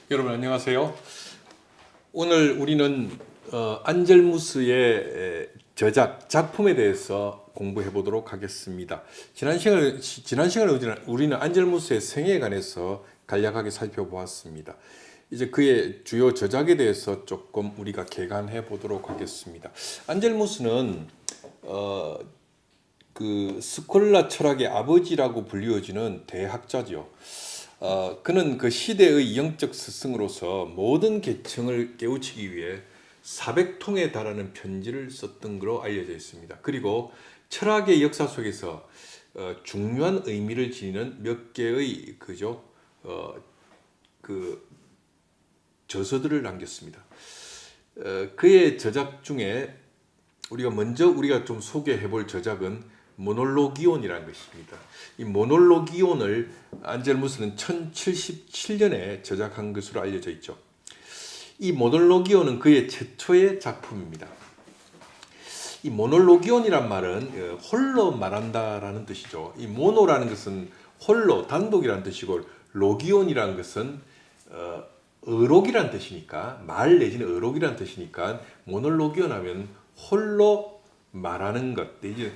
여러분 안녕하세요. 오늘 우리는 안젤무스의 저작 작품에 대해서 공부해 보도록 하겠습니다. 지난 시간에 우리는 안젤무스의 생애에 관해서 간략하게 살펴보았습니다. 이제 그의 주요 저작에 대해서 조금 우리가 개관해 보도록 하겠습니다. 안젤무스는 그 스콜라 철학의 아버지라고 불리워지는 대학자죠. 그는 그 시대의 영적 스승으로서 모든 계층을 깨우치기 위해 400통에 달하는 편지를 썼던 것으로 알려져 있습니다. 그리고 철학의 역사 속에서 중요한 의미를 지니는 몇 개의 그 저서들을 남겼습니다. 그의 저작 중에 우리가 좀 소개해 볼 저작은 모놀로기온이라는 것입니다. 이 모놀로기온을 안젤무스는 1077년에 저작한 것으로 알려져 있죠. 이 모놀로기온은 그의 최초의 작품입니다. 이 모놀로기온이란 말은 홀로 말한다라는 뜻이죠. 이 모노라는 것은 홀로 단독이라는 뜻이고 로기온이라는 것은 의록이라는 뜻이니까 말 내지는 의록이라는 뜻이니까 모놀로기온 하면 홀로 말하는 것, 이제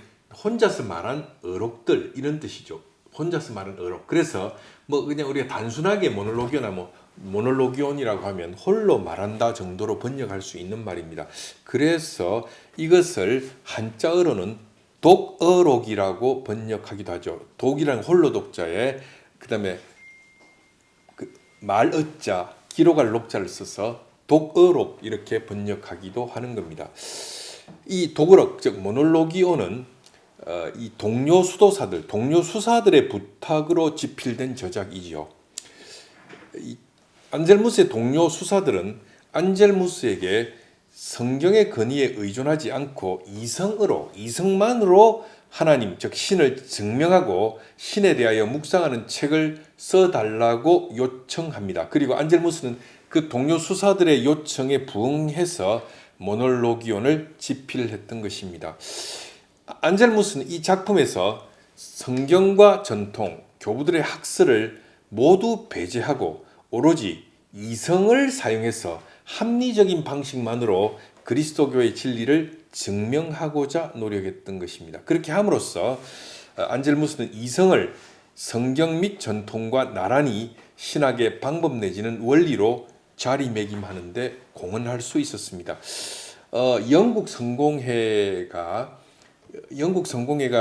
혼자서 말한 의록들 이런 뜻이죠. 혼자서 말한 의록. 그래서 뭐 그냥 우리가 단순하게 모놀로기오나 모놀로기온이라고 하면 홀로 말한다 정도로 번역할 수 있는 말입니다. 그래서 이것을 한자어로는 독어록이라고 번역하기도 하죠. 독이라는 홀로 독자에 그다음에 그 말어자 기록할 녹자를 써서 독어록 이렇게 번역하기도 하는 겁니다. 이 독어록 즉 모놀로기오는 이 동료 수도사들, 동료 수사들의 부탁으로 집필된 저작이지요. 안젤무스의 동료 수사들은 안젤무스에게 성경의 권위에 의존하지 않고 이성만으로 하나님, 즉 신을 증명하고 신에 대하여 묵상하는 책을 써달라고 요청합니다. 그리고 안젤무스는 그 동료 수사들의 요청에 부응해서 모놀로기온을 집필했던 것입니다. 안젤무스는 이 작품에서 성경과 전통, 교부들의 학설을 모두 배제하고 오로지 이성을 사용해서 합리적인 방식만으로 그리스도교의 진리를 증명하고자 노력했던 것입니다. 그렇게 함으로써 안젤무스는 이성을 성경 및 전통과 나란히 신학의 방법 내지는 원리로 자리매김하는데 공헌할 수 있었습니다. 영국 성공회가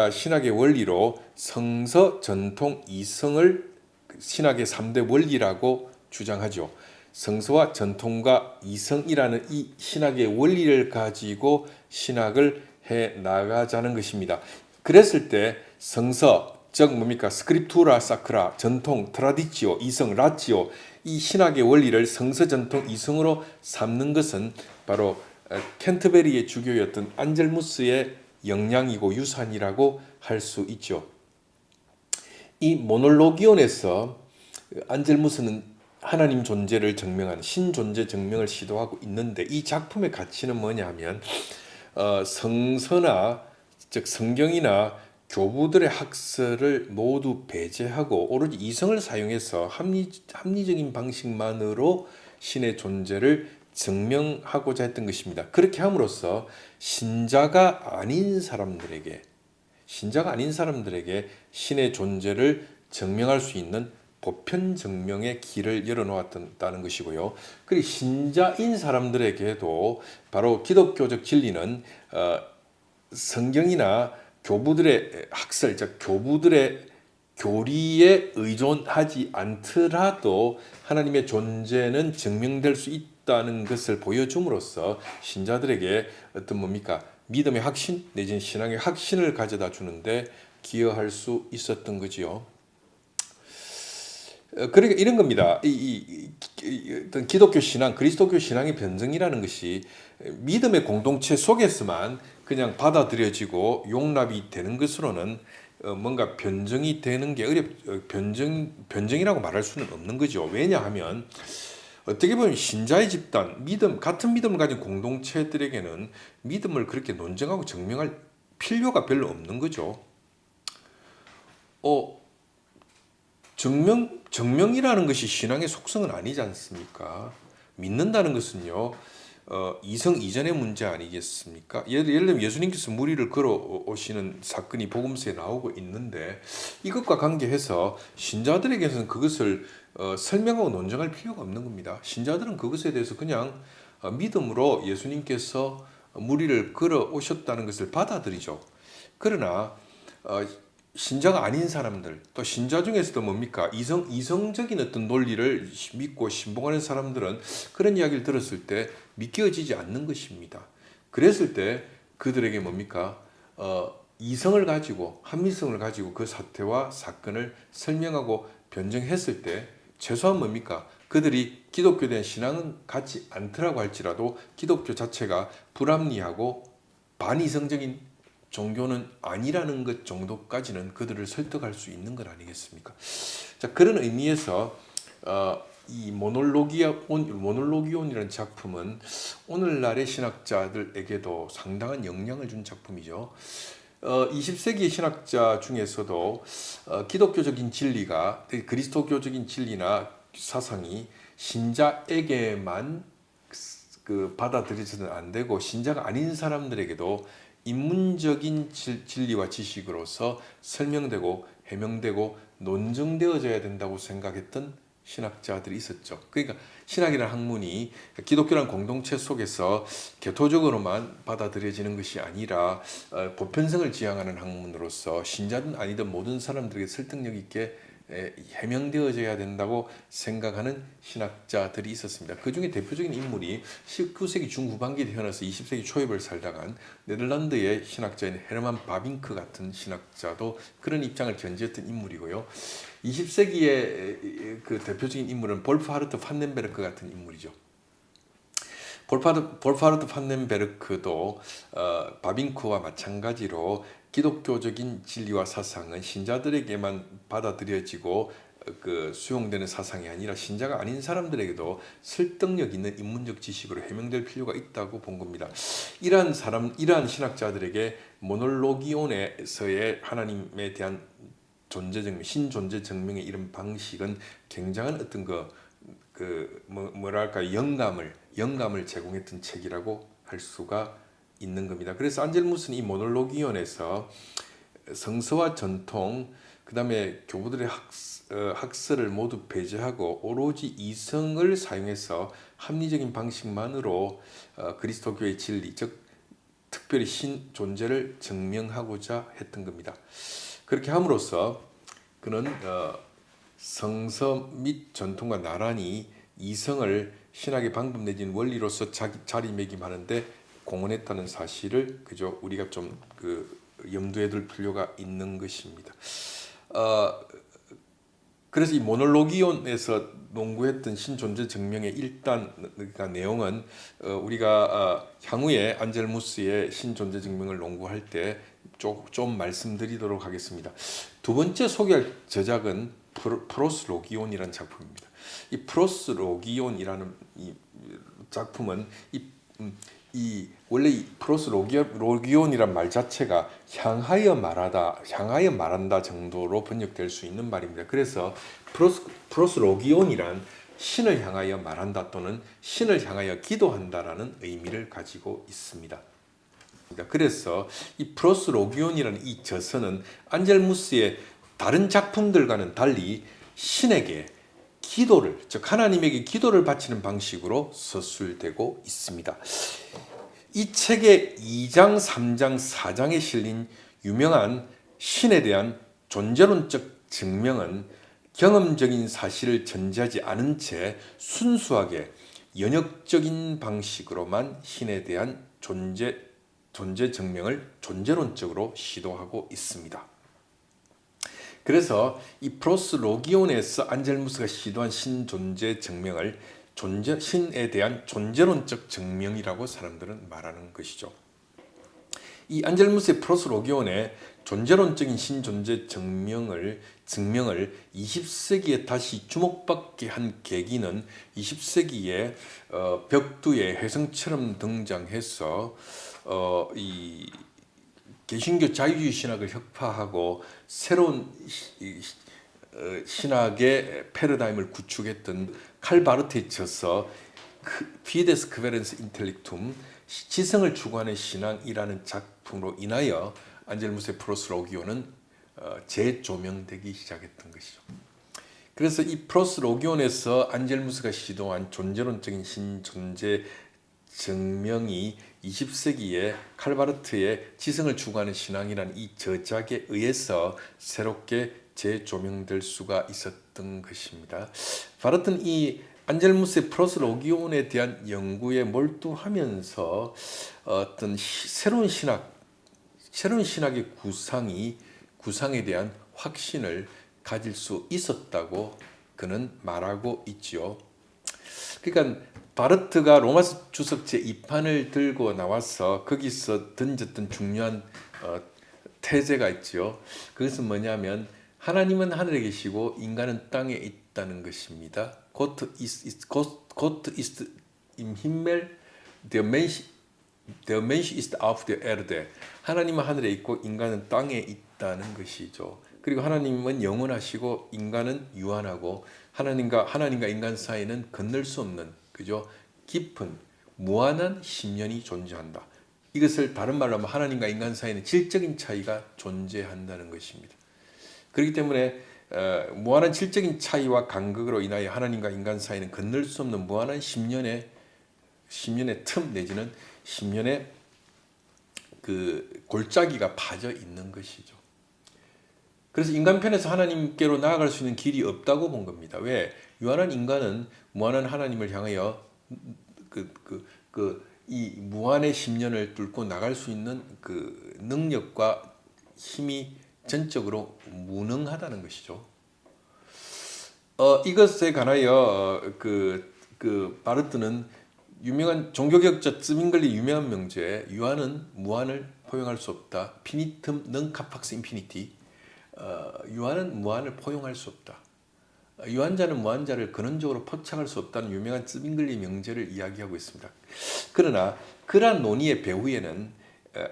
신학의 원리로 성서, 전통, 이성을 신학의 3대 원리라고 주장하죠. 성서와 전통과 이성이라는 이 신학의 원리를 가지고 신학을 해 나가자는 것입니다. 그랬을 때 성서, 즉 뭡니까? 스크립투라 사크라, 전통, 트라디치오, 이성, 라치오 이 신학의 원리를 성서, 전통, 이성으로 삼는 것은 바로 캔터베리의 주교였던 안젤무스의 영향이고 유산이라고 할 수 있죠. 이 모놀로기온에서 안젤무스는 하나님 존재를 증명한 신존재 증명을 시도하고 있는데 이 작품의 가치는 뭐냐 하면 성서나 즉 성경이나 교부들의 학설을 모두 배제하고 오로지 이성을 사용해서 합리적인 방식만으로 신의 존재를 증명하고자 했던 것입니다. 그렇게 함으로써 신자가 아닌 사람들에게 신의 존재를 증명할 수 있는 보편 증명의 길을 열어놓았다는 것이고요. 그리고 신자인 사람들에게도 바로 기독교적 진리는 성경이나 교부들의 학설, 즉 교부들의 교리에 의존하지 않더라도 하나님의 존재는 증명될 수 있다는 것을 보여줌으로써 신자들에게 믿음의 확신 내지는 신앙의 확신을 가져다 주는데 기여할 수 있었던 거지요. 그러니까 이런 겁니다. 어떤 기독교 신앙, 그리스도교 신앙의 변증이라는 것이 믿음의 공동체 속에서만 그냥 받아들여지고 용납이 되는 것으로는 뭔가 변증이 되는 게 변증이라고 말할 수는 없는 거죠. 왜냐하면 어떻게 보면 신자의 집단, 같은 믿음을 가진 공동체들에게는 믿음을 그렇게 논증하고 증명할 필요가 별로 없는 거죠. 정명이라는 것이 신앙의 속성은 아니지 않습니까? 믿는다는 것은요, 이성 이전의 문제 아니겠습니까? 예를 들면 예수님께서 무리를 걸어 오시는 사건이 복음서에 나오고 있는데 이것과 관계해서 신자들에게서는 그것을 설명하고 논증할 필요가 없는 겁니다. 신자들은 그것에 대해서 그냥 믿음으로 예수님께서 무리를 걸어 오셨다는 것을 받아들이죠. 그러나 신자가 아닌 사람들, 또 신자 중에서도 뭡니까? 이성적인 어떤 논리를 믿고 신봉하는 사람들은 그런 이야기를 들었을 때 믿겨지지 않는 것입니다. 그랬을 때 그들에게 뭡니까? 이성을 가지고, 합리성을 가지고 그 사태와 사건을 설명하고 변증했을 때 최소한 뭡니까? 그들이 기독교에 대한 신앙은 갖지 않더라고 할지라도 기독교 자체가 불합리하고 반이성적인 종교는 아니라는 것 정도까지는 그들을 설득할 수 있는 것 아니겠습니까? 자, 그런 의미에서 이 모놀로기온이라는 작품은 오늘날의 신학자들에게도 상당한 영향을 준 작품이죠. 20세기의 신학자 중에서도 기독교적인 진리가 그리스도교적인 진리나 사상이 신자에게만 받아들여서는 안 되고 신자가 아닌 사람들에게도 인문적인 진리와 지식으로서 설명되고 해명되고 논증되어져야 된다고 생각했던 신학자들이 있었죠. 그러니까 신학이라는 학문이 기독교라는 공동체 속에서 개토적으로만 받아들여지는 것이 아니라 보편성을 지향하는 학문으로서 신자든 아니든 모든 사람들에게 설득력 있게 해명되어져야 된다고 생각하는 신학자들이 있었습니다. 그 중에 대표적인 인물이 19세기 중후반기에 태어나서 20세기 초입을 살다간 네덜란드의 신학자인 헤르만 바빙크 같은 신학자도 그런 입장을 견지했던 인물이고요. 20세기의 그 대표적인 인물은 볼프하르트 판넨베르크 같은 인물이죠. 볼프하르트 판넨베르크도 바빙크와 마찬가지로 기독교적인 진리와 사상은 신자들에게만 받아들여지고 수용되는 사상이 아니라 신자가 아닌 사람들에게도 설득력 있는 인문적 지식으로 해명될 필요가 있다고 본 겁니다. 이러한 신학자들에게 모놀로기온에서의 하나님에 대한 존재 증명, 신존재 증명의 이런 방식은 굉장한 어떤 영감을 제공했던 책이라고 할 수가 있는 겁니다. 그래서 안젤무스는 이 모놀로기온에서 성서와 전통, 그 다음에 교부들의 학설을 모두 배제하고 오로지 이성을 사용해서 합리적인 방식만으로 그리스도교의 진리, 즉 특별히 신 존재를 증명하고자 했던 겁니다. 그렇게 함으로써 그는 성서 및 전통과 나란히 이성을 신학의 방법 내지는 원리로서 자리매김하는데 공헌했다는 사실을 그저 우리가 좀 염두에 둘 필요가 있는 것입니다. 그래서 이 모놀로기온에서 논구했던 신존재 증명의 일단 그러니까 내용은 우리가 향후에 안젤무스의 신존재 증명을 논구할 때 좀 말씀드리도록 하겠습니다. 두 번째 소개할 저작은 프로스로기온이라는 작품입니다. 이 프로스로기온이라는 이 작품은 원래 이 프로스로기온이란 말 자체가 향하여 말한다 정도로 번역될 수 있는 말입니다. 그래서 프로스로기온이란 신을 향하여 말한다 또는 신을 향하여 기도한다라는 의미를 가지고 있습니다. 그래서 이 프로스로기온이라는 이 저서는 안젤무스의 다른 작품들과는 달리 신에게 기도를, 즉 하나님에게 기도를 바치는 방식으로 서술되고 있습니다. 이 책의 2장, 3장, 4장에 실린 유명한 신에 대한 존재론적 증명은 경험적인 사실을 전제하지 않은 채 순수하게 연역적인 방식으로만 신에 대한 존재 증명을 존재론적으로 시도하고 있습니다. 그래서 이 프로스로기온에서 안젤무스가 시도한 신존재 증명을 신에 대한 존재론적 증명이라고 사람들은 말하는 것이죠. 이 안젤무스의 프로스로기온의 존재론적인 신존재 증명을 20세기에 다시 주목받게 한 계기는 20세기에 벽두에 혜성처럼 등장해서 이 개신교 자유주의 신학을 혁파하고 새로운 신학의 패러다임을 구축했던 칼 바르트에 있어서 피데스 크베렌스 인텔렉툼 지성을 추구하는 신앙이라는 작품으로 인하여 안젤무스의 프로스로기오는 재조명되기 시작했던 것이죠. 그래서 이 프로스로기온에서 안젤무스가 시도한 존재론적인 신존재 증명이 20세기에 칼바르트의 지성을 추구하는 신앙이라는 이 저작에 의해서 새롭게 재조명될 수가 있었던 것입니다. 바르트는 이 안젤무스의 프로스로기온에 대한 연구에 몰두하면서 어떤 새로운 신학의 구상에 대한 확신을 가질 수 있었다고 그는 말하고 있지요. 그러니까 바르트가 로마서 주석 제2판을 들고 나와서 거기서 던졌던 중요한 태제가 있지요. 그것은 뭐냐면 하나님은 하늘에 계시고 인간은 땅에 있다는 것입니다. Gott ist im Himmel, der Mensch ist auf der Erde. 하나님은 하늘에 있고 인간은 땅에 있다는 것이죠. 그리고 하나님은 영원하시고 인간은 유한하고 하나님과 인간 사이는 건널 수 없는 그죠? 깊은 무한한 심연이 존재한다. 이것을 다른 말로 하면 하나님과 인간 사이는 질적인 차이가 존재한다는 것입니다. 그렇기 때문에 무한한 질적인 차이와 간극으로 인하여 하나님과 인간 사이는 건널 수 없는 무한한 심연의 틈 내지는 심연의 그 골짜기가 파져 있는 것이죠. 그래서 인간 편에서 하나님께로 나아갈 수 있는 길이 없다고 본 겁니다. 왜? 유한한 인간은 무한한 하나님을 향하여 이 무한의 심연을 뚫고 나갈 수 있는 그 능력과 힘이 전적으로 무능하다는 것이죠. 이것에 관하여 바르트는 유명한 종교개혁자 쯔밍글리 유명한 명제 유한은 무한을 포용할 수 없다. 피니tum non capax infiniti. 유한은 무한을 포용할 수 없다. 유한자는 무한자를 근원적으로 포착할 수 없다는 유명한 쯔밍글리 명제를 이야기하고 있습니다. 그러나 그러한 논의의 배후에는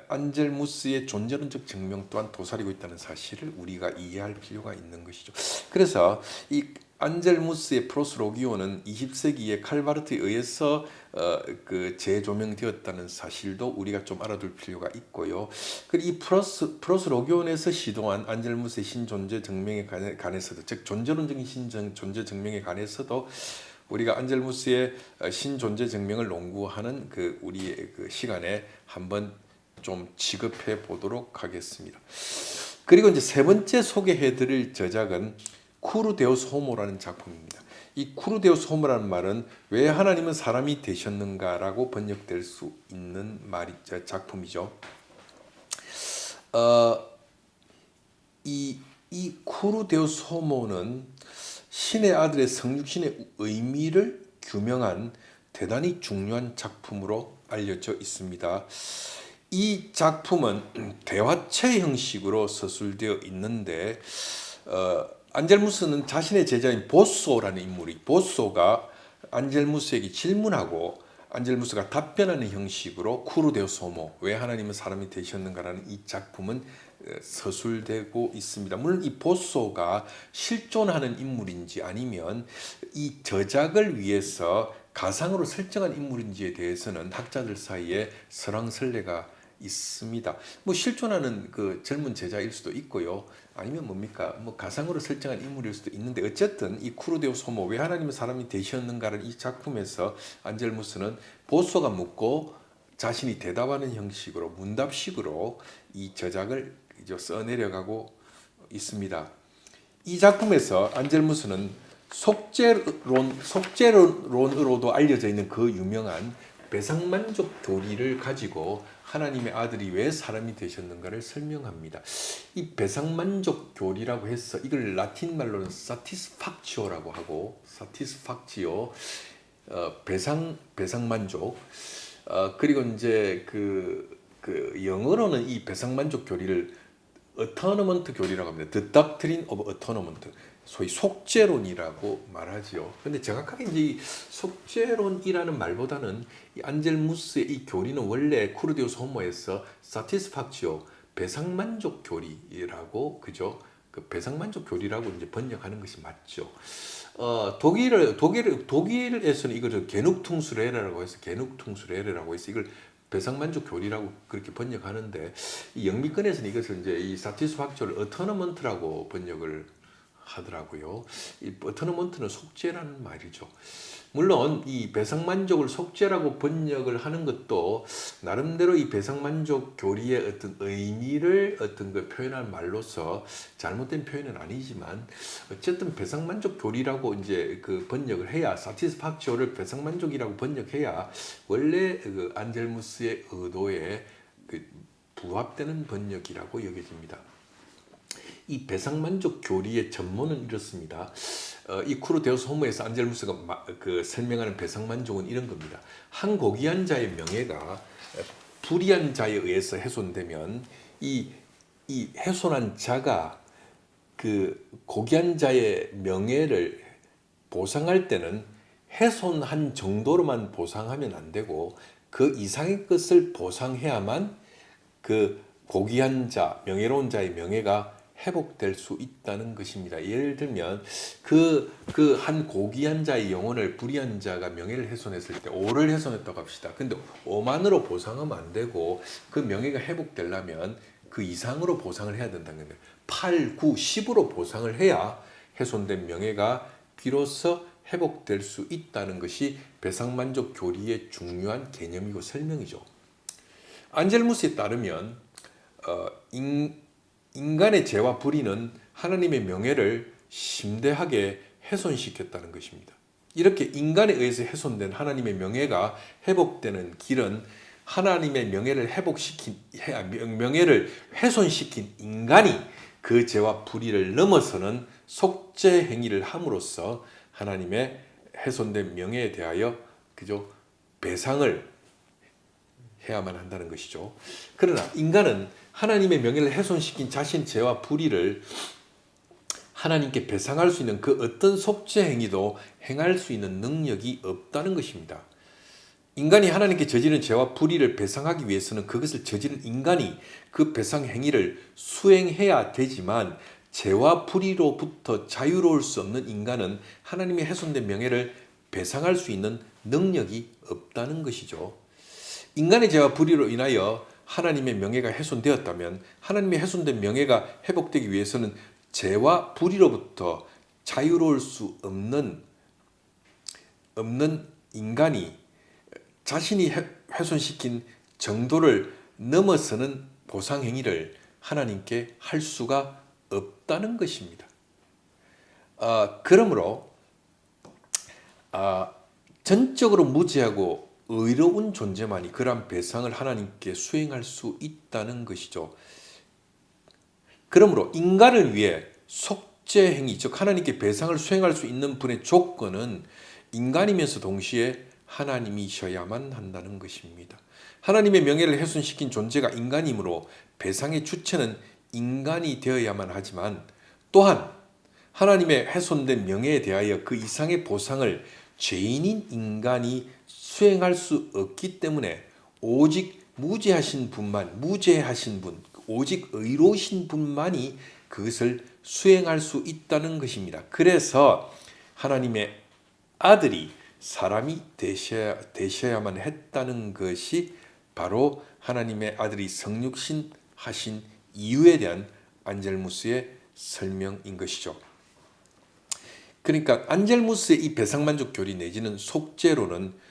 안젤무스의 존재론적 증명 또한 도사리고 있다는 사실을 우리가 이해할 필요가 있는 것이죠. 그래서 이 안젤무스의 프로스로기오는 20세기에 칼바르트에 의해서 재조명되었다는 사실도 우리가 좀 알아둘 필요가 있고요. 그리고 이 프로스로기온에서 시도한 안젤무스의 신존재 증명에 관해서도, 즉 존재론적인 신존재 증명에 관해서도 우리가 안젤무스의 신존재 증명을 논구하는 우리의 시간에 한번 좀 취급해 보도록 하겠습니다. 그리고 이제 세 번째 소개해드릴 저작은 쿠르데우스 호모라는 작품입니다. 이 쿠르데우스 호모라는 말은 왜 하나님은 사람이 되셨는가라고 번역될 수 있는 작품이죠. 이 쿠르데우스 호모는 신의 아들의 성육신의 의미를 규명한 대단히 중요한 작품으로 알려져 있습니다. 이 작품은 대화체 형식으로 서술되어 있는데 안젤무스는 자신의 제자인 보소라는 인물이 보소가 안젤무스에게 질문하고 안젤무스가 답변하는 형식으로 쿠르데우스 호모, 왜 하나님은 사람이 되셨는가라는 이 작품은 서술되고 있습니다. 물론 이 보소가 실존하는 인물인지 아니면 이 저작을 위해서 가상으로 설정한 인물인지에 대해서는 학자들 사이에 설왕설래가 있습니다. 실존하는 젊은 제자일 수도 있고요. 아니면 가상으로 설정한 인물일 수도 있는데 어쨌든 이 쿠르데우스 호모, 왜 하나님은 사람이 되셨는가를 이 작품에서 안젤무스는 보소가 묻고 자신이 대답하는 형식으로 문답식으로 이 저작을 써내려가고 있습니다. 이 작품에서 안젤무스는 속죄론으로도 알려져 있는 그 유명한 배상만족 교리를 가지고 하나님의 아들이 왜 사람이 되셨는가를 설명합니다. 이 배상만족 교리라고 해서 이걸 라틴 말로는 satisfactio라고 하고 satisfactio 배상만족 그리고 이제 영어로는 이 배상만족 교리를 atonement 교리라고 합니다. The doctrine of atonement. 소위 속죄론이라고 말하지요. 근데 정확하게 이제 이 속죄론이라는 말보다는 이 안젤무스의 이 교리는 원래 쿠르데우스 호모에서 satisfactio 배상만족 교리라고 그죠? 그 배상만족 교리라고 이제 번역하는 것이 맞죠. 독일에서는 이걸 게눅퉁스레레라고 해서 이걸 배상만족 교리라고 그렇게 번역하는데, 이 영미권에서는 이것을 이제 이 사티스팍초를 어터너먼트라고 번역을 하더라고요. 이 어터너먼트는 속죄라는 말이죠. 물론 이 배상만족을 속죄라고 번역을 하는 것도 나름대로 이 배상만족 교리의 어떤 의미를 어떤 그 표현할 말로서 잘못된 표현은 아니지만, 어쨌든 배상만족 교리라고 이제 그 번역을 해야, 사티스팍초를 배상만족이라고 번역해야 원래 그 안젤무스의 의도에 그 부합되는 번역이라고 여겨집니다. 이 배상만족 교리의 전문은 이렇습니다. 이 쿠르 데우스 호모에서 안젤무스가 그 설명하는 배상만족은 이런 겁니다. 한 고귀한 자의 명예가 불의한 자에 의해서 훼손되면 이 훼손한 자가 그 고귀한 자의 명예를 보상할 때는 훼손한 정도로만 보상하면 안 되고 그 이상의 것을 보상해야만 그 고귀한 자, 명예로운 자의 명예가 회복될 수 있다는 것입니다. 예를 들면 그 한 고귀한 자의 영혼을 불의한 자가 명예를 훼손했을 때 5를 훼손했다고 합시다. 근데 5만으로 보상하면 안 되고 그 명예가 회복되려면 그 이상으로 보상을 해야 된다는 거예요. 8, 9, 10으로 보상을 해야 훼손된 명예가 비로소 회복될 수 있다는 것이 배상만족 교리의 중요한 개념이고 설명이죠. 안젤무스에 따르면 인간의 죄와 불의는 하나님의 명예를 심대하게 훼손시켰다는 것입니다. 이렇게 인간에 의해서 훼손된 하나님의 명예가 회복되는 길은 하나님의 명예를 명예를 훼손시킨 인간이 그 죄와 불의를 넘어서는 속죄 행위를 함으로써 하나님의 훼손된 명예에 대하여 그저 배상을 해야만 한다는 것이죠. 그러나 인간은 하나님의 명예를 훼손시킨 자신 죄와 불의를 하나님께 배상할 수 있는 그 어떤 속죄 행위도 행할 수 있는 능력이 없다는 것입니다. 인간이 하나님께 저지른 죄와 불의를 배상하기 위해서는 그것을 저지른 인간이 그 배상 행위를 수행해야 되지만, 죄와 불의로부터 자유로울 수 없는 인간은 하나님의 훼손된 명예를 배상할 수 있는 능력이 없다는 것이죠. 인간의 죄와 불의로 인하여 하나님의 명예가 훼손되었다면 하나님의 훼손된 명예가 회복되기 위해서는 죄와 불의로부터 자유로울 수 없는 인간이 자신이 훼손시킨 정도를 넘어서는 보상행위를 하나님께 할 수가 없다는 것입니다. 그러므로 전적으로 무죄하고 의로운 존재만이 그러한 배상을 하나님께 수행할 수 있다는 것이죠. 그러므로 인간을 위해 속죄 행위, 즉 하나님께 배상을 수행할 수 있는 분의 조건은 인간이면서 동시에 하나님이셔야만 한다는 것입니다. 하나님의 명예를 훼손시킨 존재가 인간이므로 배상의 주체는 인간이 되어야만 하지만, 또한 하나님의 훼손된 명예에 대하여 그 이상의 보상을 죄인인 인간이 수행할 수 없기 때문에 오직 무죄하신 분, 오직 의로우신 분만이 그것을 수행할 수 있다는 것입니다. 그래서 하나님의 아들이 사람이 되셔야만 했다는 것이 바로 하나님의 아들이 성육신 하신 이유에 대한 안젤무스의 설명인 것이죠. 그러니까 안젤무스의 이 배상만족 교리 내지는 속죄로는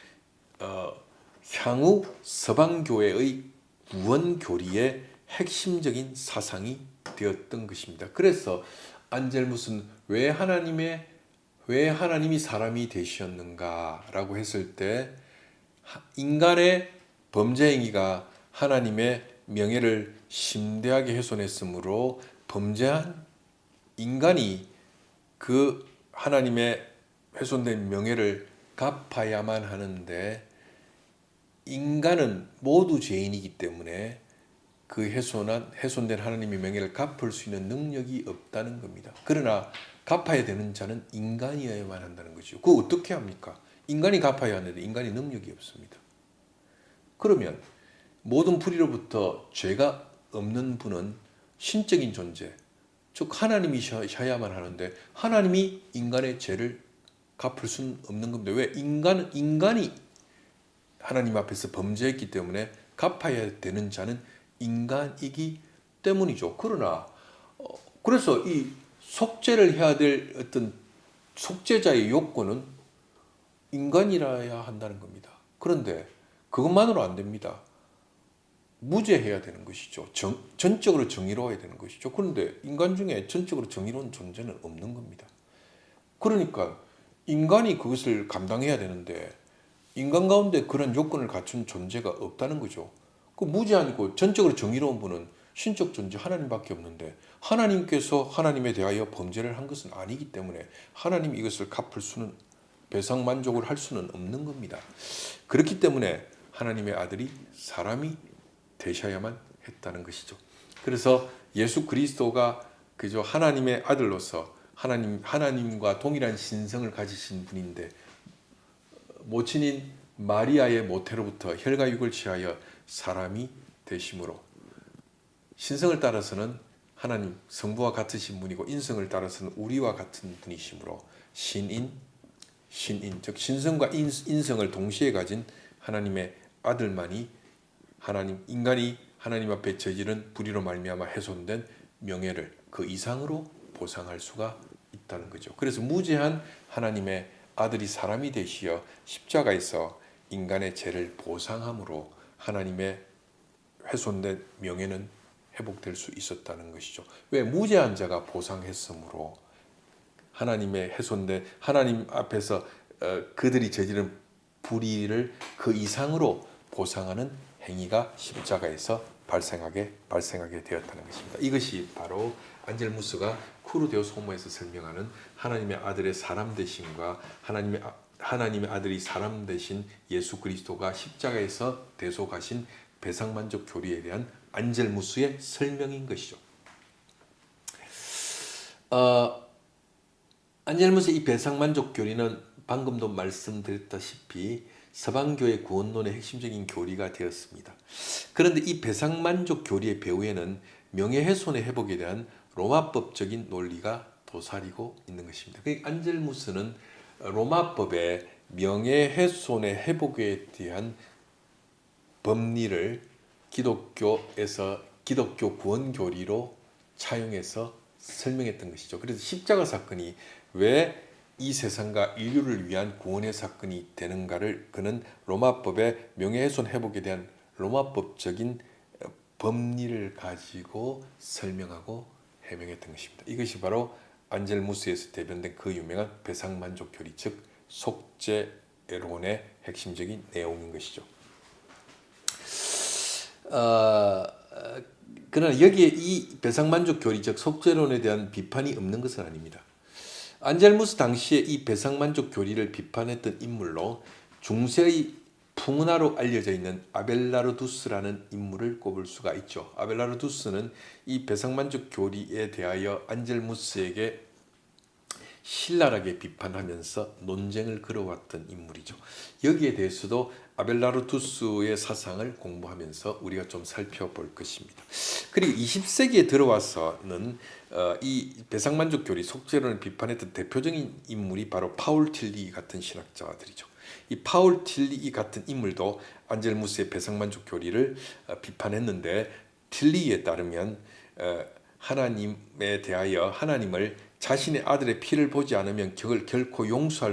향후 서방교회의 구원 교리의 핵심적인 사상이 되었던 것입니다. 그래서 안젤무스는 왜 하나님이 사람이 되셨는가라고 했을 때, 인간의 범죄 행위가 하나님의 명예를 심대하게 훼손했으므로 범죄한 인간이 그 하나님의 훼손된 명예를 갚아야만 하는데, 인간은 모두 죄인이기 때문에 그 훼손된 하나님의 명예를 갚을 수 있는 능력이 없다는 겁니다. 그러나 갚아야 되는 자는 인간이어야만 한다는 거죠. 그거 어떻게 합니까? 인간이 갚아야 하는데 인간이 능력이 없습니다. 그러면 모든 불의로부터 죄가 없는 분은 신적인 존재, 즉 하나님이셔야만 하는데 하나님이 인간의 죄를 갚을 수는 없는 겁니다. 왜? 인간이 하나님 앞에서 범죄했기 때문에 갚아야 되는 자는 인간이기 때문이죠. 그러나 그래서 이 속죄를 해야 될 어떤 속죄자의 요건은 인간이라야 한다는 겁니다. 그런데 그것만으로 안 됩니다. 무죄해야 되는 것이죠. 전적으로 정의로워야 되는 것이죠. 그런데 인간 중에 전적으로 정의로운 존재는 없는 겁니다. 그러니까 인간이 그것을 감당해야 되는데 인간 가운데 그런 요건을 갖춘 존재가 없다는 거죠. 그 무죄하고 전적으로 정의로운 분은 신적 존재 하나님밖에 없는데 하나님께서 하나님에 대하여 범죄를 한 것은 아니기 때문에 하나님이 이것을 갚을 수는 배상 만족을 할 수는 없는 겁니다. 그렇기 때문에 하나님의 아들이 사람이 되셔야만 했다는 것이죠. 그래서 예수 그리스도가 그저 하나님의 아들로서 하나님과 동일한 신성을 가지신 분인데 모친인 마리아의 모태로부터 혈과육을 취하여 사람이 되심으로 신성을 따라서는 하나님 성부와 같으신 분이고 인성을 따라서는 우리와 같은 분이심으로 신인 즉 신성과 인성을 동시에 가진 하나님의 아들만이 인간이 하나님 앞에 저지른 불의로 말미암아 훼손된 명예를 그 이상으로 보상할 수가 있다는 거죠. 그래서 무죄한 하나님의 아들이 사람이 되시어 십자가에서 인간의 죄를 보상함으로 하나님의 훼손된 명예는 회복될 수 있었다는 것이죠. 왜? 무죄한 자가 보상했으므로 하나님의 훼손된 하나님 앞에서 그들이 저지른 불의를 그 이상으로 보상하는 행위가 십자가에서 발생하게 되었다는 것입니다. 이것이 바로 안젤무스가 쿠르데오 소모에서 설명하는 하나님의 아들의 사람 되심과 하나님의 아들이 사람 되신 예수 그리스도가 십자가에서 대속하신 배상만족 교리에 대한 안젤무스의 설명인 것이죠. 안젤무스의 이 배상만족 교리는 방금도 말씀드렸다시피 서방교의 구원론의 핵심적인 교리가 되었습니다. 그런데 이 배상만족 교리의 배후에는 명예훼손의 회복에 대한 로마법적인 논리가 도사리고 있는 것입니다. 안젤무스는 로마법의 명예훼손의 회복에 대한 법리를 기독교 구원교리로 차용해서 설명했던 것이죠. 그래서 십자가 사건이 왜 이 세상과 인류를 위한 구원의 사건이 되는가를 그는 로마법의 명예훼손 회복에 대한 로마법적인 법리를 가지고 설명하고 해명했던 것입니다. 이것이 바로 안젤무스에서 대변된 그 유명한 배상만족 교리, 즉 속죄론의 핵심적인 내용인 것이죠. 그러나 여기에 이 배상만족 교리, 즉 속죄론에 대한 비판이 없는 것은 아닙니다. 안젤무스 당시에 이 배상만족 교리를 비판했던 인물로 중세의 풍은하로 알려져 있는 아벨라르두스라는 인물을 꼽을 수가 있죠. 아벨라르두스는 이 배상만족 교리에 대하여 안젤무스에게 신랄하게 비판하면서 논쟁을 걸어왔던 인물이죠. 여기에 대해서도 아벨라르투스의 사상을 공부하면서 우리가 좀 살펴볼 것입니다. 그리고 20세기에 들어와서는 이 배상만족 교리, 속죄론을 비판했던 대표적인 인물이 바로 파울 틸리 같은 신학자들이죠. 이 파울 틸리 같은 인물도 안젤무스의 배상만족 교리를 비판했는데 틸리에 따르면 하나님에 대하여 하나님을 자신의 아들의 피를 보지 않으면 그걸 결코 용서할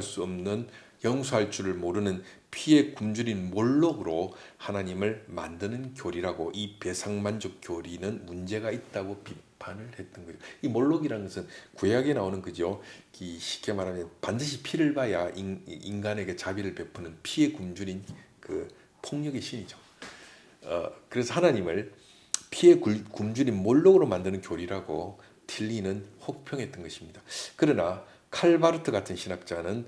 줄을 모르는 피에 굶주린 몰록으로 하나님을 만드는 교리라고 이 배상만족 교리는 문제가 있다고 비판을 했던 거죠. 이 몰록이라는 것은 구약에 나오는 거죠. 쉽게 말하면 반드시 피를 봐야 인간에게 자비를 베푸는 피에 굶주린 그 폭력의 신이죠. 그래서 하나님을 피에 굶주린 몰록으로 만드는 교리라고 틸리는 혹평했던 것입니다. 그러나 칼바르트 같은 신학자는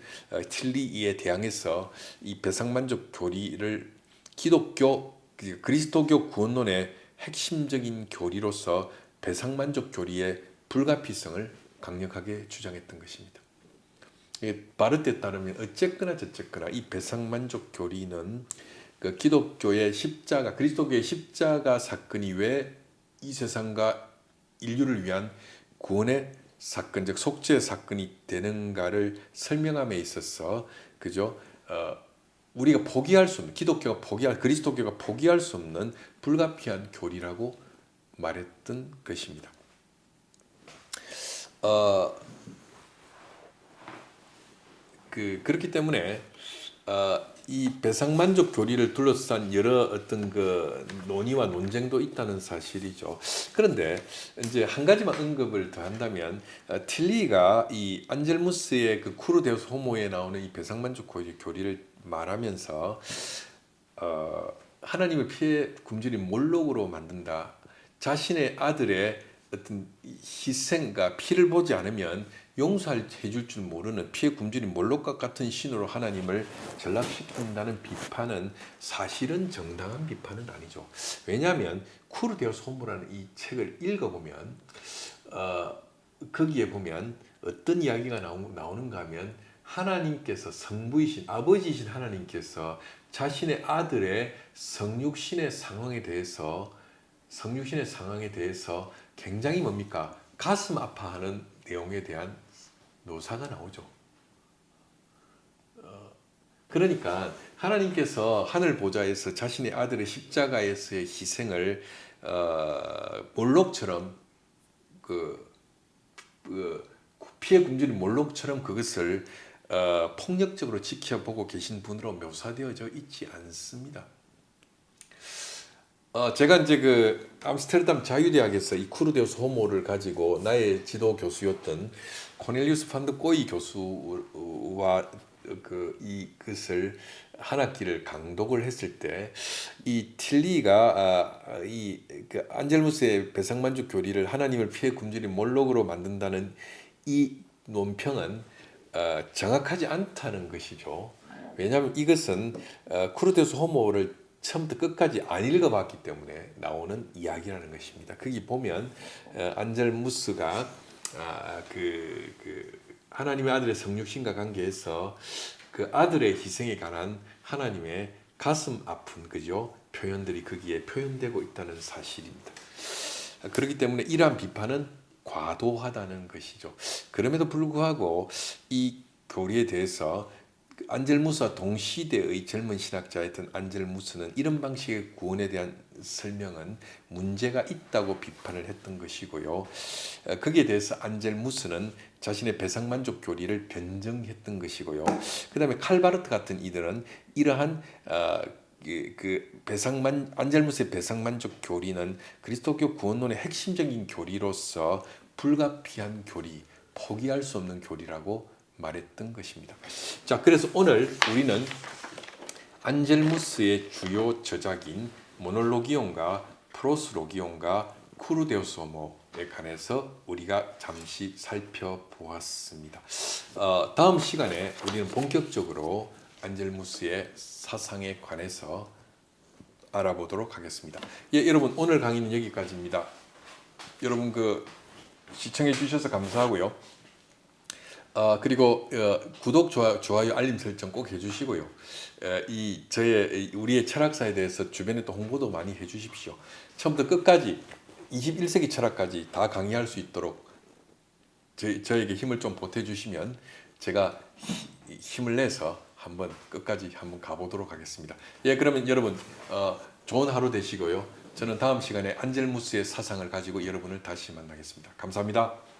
틸리에 대항해서 이 배상만족 교리를 그리스도교 구원론의 핵심적인 교리로서 배상만족 교리의 불가피성을 강력하게 주장했던 것입니다. 바르트에 따르면 어쨌거나 저쨌거나 이 배상만족 교리는 기독교의 십자가, 그리스도교의 십자가 사건이 왜 이 세상과 인류를 위한 구원의 사건, 즉 속죄의 사건이 되는가를 설명함에 있어서 그죠? 우리가 포기할 수 없는 기독교가 포기할 그리스도교가 포기할 수 없는 불가피한 교리라고 말했던 것입니다. 그렇기 때문에 이 배상만족 교리를 둘러싼 여러 어떤 그 논의와 논쟁도 있다는 사실이죠. 그런데 이제 한 가지만 언급을 더 한다면 틸리가 이 안젤무스의 그 쿠르 데우스 호모에 나오는 이 배상만족 교리를 말하면서 하나님의 피해 굶주린 몰록으로 만든다. 자신의 아들의 어떤 희생과 피를 보지 않으면 용서해 줄 줄 모르는 피해 굶주린 몰록과 같은 신으로 하나님을 전락시킨다는 비판은 사실은 정당한 비판은 아니죠. 왜냐하면 쿠르 데우스 호모라는 이 책을 읽어보면 거기에 보면 어떤 이야기가 나오는가 하면 하나님께서 성부이신 아버지이신 하나님께서 자신의 아들의 성육신의 상황에 대해서 굉장히 뭡니까? 가슴 아파하는 내용에 대한 묘사가 나오죠. 그러니까 하나님께서 하늘 보좌에서 자신의 아들의 십자가에서의 희생을 몰록처럼 피해 굶주린 몰록처럼 그것을 폭력적으로 지켜보고 계신 분으로 묘사되어져 있지 않습니다. 제가 이제 그 암스테르담 자유대학에서 이 쿠르데우스 호모를 가지고 나의 지도 교수였던 코넬리우스 판드 꼬이 교수와 이것을 한 학기를 강독을 했을 때 이 틸리가 그 안젤무스의 배상만족 교리를 하나님을 피해 굶주린 몰록으로 만든다는 이 논평은 정확하지 않다는 것이죠. 왜냐하면 이것은 쿠르데우스 호모를 처음부터 끝까지 안 읽어봤기 때문에 나오는 이야기라는 것입니다. 거기 보면 안젤무스가 하나님의 아들의 성육신과 관계해서 그 아들의 희생에 관한 하나님의 가슴 아픈 그죠 표현들이 거기에 표현되고 있다는 사실입니다. 그렇기 때문에 이러한 비판은 과도하다는 것이죠. 그럼에도 불구하고 이 교리에 대해서 안젤무스와 동시대의 젊은 신학자였던 안젤무스는 이런 방식의 구원에 대한 설명은 문제가 있다고 비판을 했던 것이고요. 거기에 대해서 안젤무스는 자신의 배상만족 교리를 변증했던 것이고요. 그 다음에 칼바르트 같은 이들은 이러한 안젤무스의 배상만족 교리는 그리스도교 구원론의 핵심적인 교리로서 불가피한 교리, 포기할 수 없는 교리라고 말했던 것입니다. 자, 그래서 오늘 우리는 안젤무스의 주요 저작인 모놀로기온과 프로스로기온과 쿠르데우스 호모에 관해서 우리가 잠시 살펴보았습니다. 다음 시간에 우리는 본격적으로 안젤무스의 사상에 관해서 알아보도록 하겠습니다. 예, 여러분 오늘 강의는 여기까지입니다. 여러분 시청해 주셔서 감사하고요. 그리고 구독, 좋아요, 알림 설정 꼭 해주시고요. 우리의 철학사에 대해서 주변에 또 홍보도 많이 해주십시오. 처음부터 끝까지 21세기 철학까지 다 강의할 수 있도록 저에게 힘을 좀 보태주시면 제가 힘을 내서 끝까지 한번 가보도록 하겠습니다. 예, 그러면 여러분 좋은 하루 되시고요. 저는 다음 시간에 안젤무스의 사상을 가지고 여러분을 다시 만나겠습니다. 감사합니다.